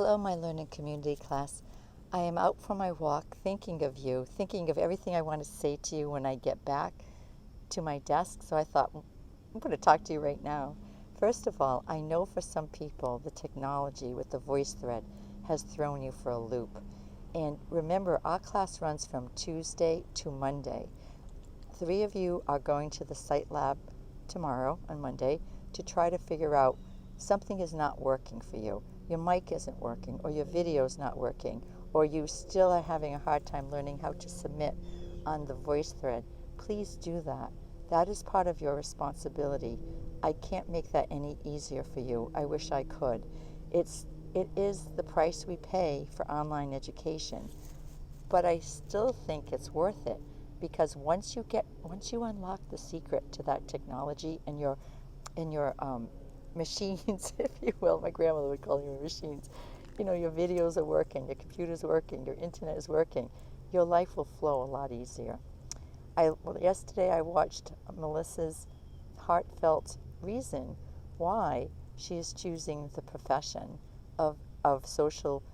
Hello, my learning community class. I am out for my walk thinking of you, thinking of everything I want to say to you when I get back to my desk. So I thought, I'm going to talk to you right now. First of all, I know for some people the technology with the VoiceThread has thrown you for a loop. And remember, our class runs from Tuesday to Monday. 3 of you are going to the site lab tomorrow on Monday to try to figure out something is not working for you. Your mic isn't working, or your video is not working, or you still are having a hard time learning how to submit on the VoiceThread. Please do that. That is part of your responsibility. I can't make that any easier for you. I wish I could. It is the price we pay for online education, but I still think it's worth it, because once you unlock the secret to that technology in your machines, if you will. My grandmother would call them machines. Your videos are working, your computer's working, your internet is working. Your life will flow a lot easier. Yesterday I watched Melissa's heartfelt reason why she is choosing the profession of social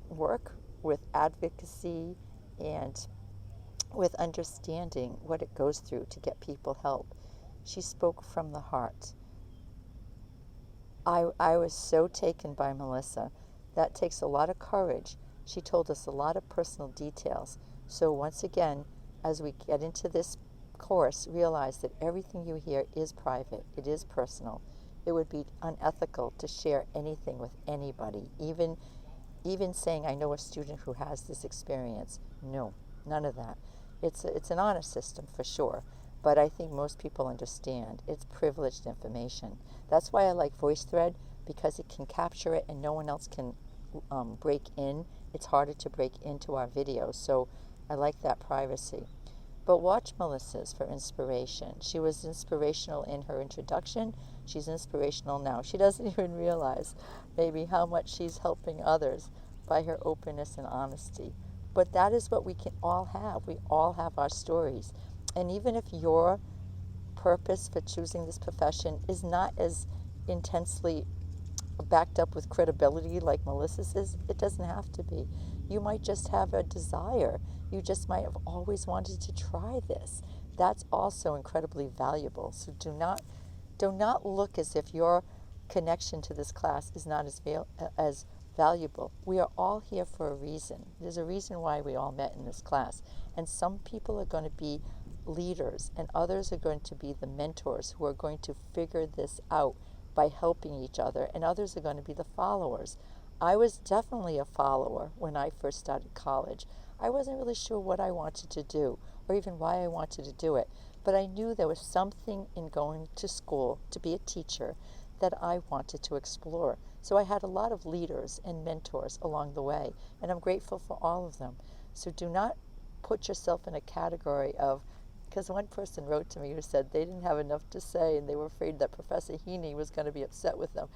work, with advocacy and with understanding what it goes through to get people help. She spoke from the heart. I was so taken by Melissa. That takes a lot of courage. She told us a lot of personal details. So once again, as we get into this course, realize that everything you hear is private. It is personal. It would be unethical to share anything with anybody, even saying, I know a student who has this experience. No, none of that. It's an honor system for sure, but I think most people understand it's privileged information. That's why I like VoiceThread, because it can capture it and no one else can break in. It's harder to break into our videos, so I like that privacy. But watch Melissa's for inspiration. She was inspirational in her introduction. She's inspirational now. She doesn't even realize maybe how much she's helping others by her openness and honesty. But that is what we can all have. We all have our stories. And even if your purpose for choosing this profession is not as intensely backed up with credibility like Melissa's is, it doesn't have to be. You might just have a desire. You just might have always wanted to try this. That's also incredibly valuable. So do not look as if your connection to this class is not as valuable. We are all here for a reason. There's a reason why we all met in this class. And some people are going to be leaders, and others are going to be the mentors who are going to figure this out by helping each other, and others are going to be the followers. I was definitely a follower when I first started college. I wasn't really sure what I wanted to do or even why I wanted to do it, but I knew there was something in going to school to be a teacher that I wanted to explore. So I had a lot of leaders and mentors along the way, and I'm grateful for all of them. So do not put yourself in a category of, because one person wrote to me who said they didn't have enough to say and they were afraid that Professor Heaney was going to be upset with them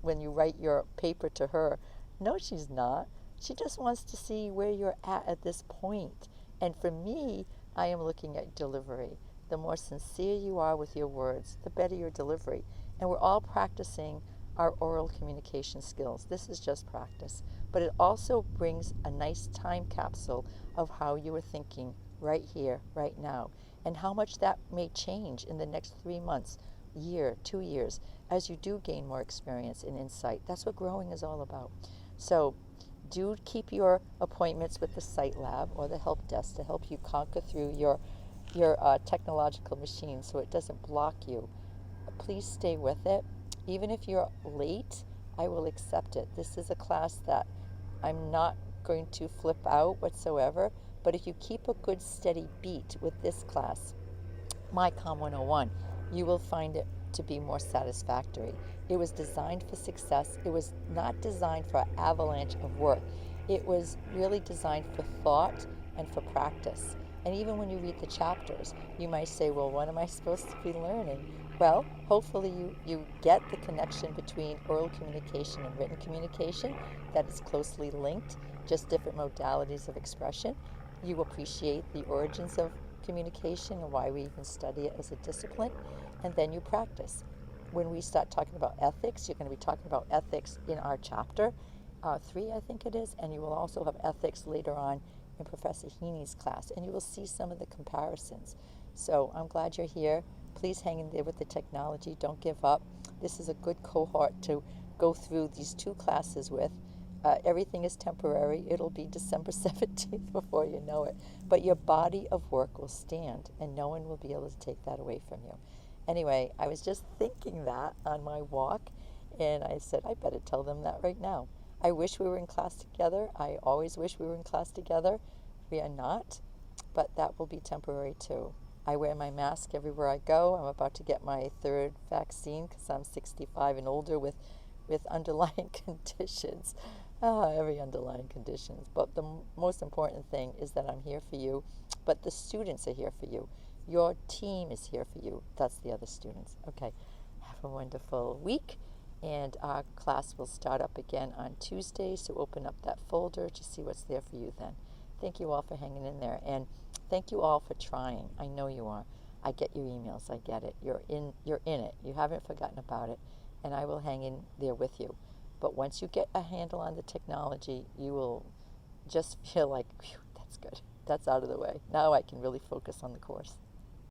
when you write your paper to her. No, she's not. She just wants to see where you're at this point. And for me, I am looking at delivery. The more sincere you are with your words, the better your delivery. And we're all practicing our oral communication skills. This is just practice. But it also brings a nice time capsule of how you were thinking right here, right now, and how much that may change in the next 3 months, year, 2 years, as you do gain more experience and insight. That's what growing is all about. So do keep your appointments with the site lab or the help desk to help you conquer through your technological machine so it doesn't block you. Please stay with it. Even if you're late, I will accept it. This is a class that I'm not going to flip out whatsoever, but if you keep a good steady beat with this class, MyComm 101, you will find it to be more satisfactory. It was designed for success. It was not designed for an avalanche of work. It was really designed for thought and for practice. And even when you read the chapters, you might say, well, what am I supposed to be learning? Well, hopefully you get the connection between oral communication and written communication, that is closely linked, just different modalities of expression. You appreciate the origins of communication and why we even study it as a discipline, and then you practice. When we start talking about ethics, you're going to be talking about ethics in our chapter, 3, I think it is, and you will also have ethics later on in Professor Heaney's class, and you will see some of the comparisons. So I'm glad you're here. Please hang in there with the technology. Don't give up. This is a good cohort to go through these 2 classes with. Everything is temporary. It'll be December 17th before you know it. But your body of work will stand, and no one will be able to take that away from you. Anyway, I was just thinking that on my walk, and I said, I better tell them that right now. I wish we were in class together. I always wish we were in class together. We are not, but that will be temporary too. I wear my mask everywhere I go. I'm about to get my 3rd vaccine because I'm 65 and older with underlying conditions. Every underlying conditions. But the most important thing is that I'm here for you, but the students are here for you. Your team is here for you. That's the other students. Okay, have a wonderful week. And our class will start up again on Tuesday, so open up that folder to see what's there for you then. Thank you all for hanging in there, and thank you all for trying. I know you are. I get your emails. I get it. You're in it. You haven't forgotten about it, and I will hang in there with you. But once you get a handle on the technology, you will just feel like, that's good. That's out of the way. Now I can really focus on the course.